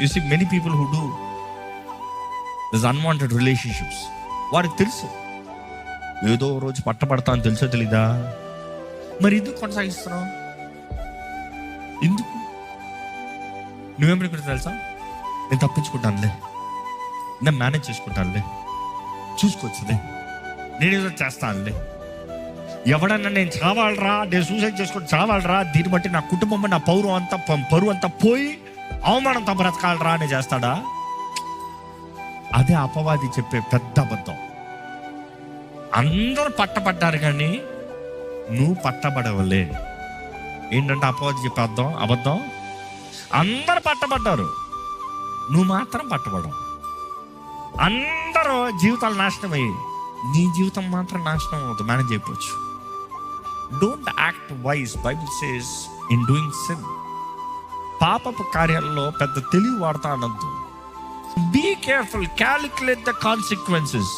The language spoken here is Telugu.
You see many people who do this unwanted relationships, వారికి తెలుసు ఏదో రోజు పట్టబడతా అని తెలుసో తెలీదా? మరి ఎందుకు కొనసాగిస్తున్నావు? ఎందుకు? నువ్వేమనుకుంటా తెలుసా? నేను తప్పించుకుంటానులే, నేను మేనేజ్ చేసుకుంటానులే, చూసుకోవచ్చులే, నేనేదో చేస్తానులే, ఎవడన్నా నేను చావాలరా, నేను సూసైడ్ చేసుకుని చావాలరా, దీన్ని బట్టి నా కుటుంబం నా పరువు అంతా పోయి అవమానంతో బ్రతకాలరా అని చేస్తాడా? అదే అపవాది చెప్పే పెద్ద అబద్ధం. అందరూ పట్టబడ్డారు కానీ నువ్వు పట్టబడవలే. ఏంటంటే అపవాది చెప్పే అబద్ధం. అందరూ పట్టబడ్డారు, నువ్వు మాత్రం పట్టబడవు. అందరూ జీవితాలు నాశనం అయ్యి నీ జీవితం మాత్రం నాశనం అవుతుంది. మేనేజ్ అయిపోవచ్చు. Don't act wise. Bible says in doing sin. పాపపు కార్యాలలో పెద్ద తెలివి వాడతా అనొద్దు. Be careful, calculate the consequences.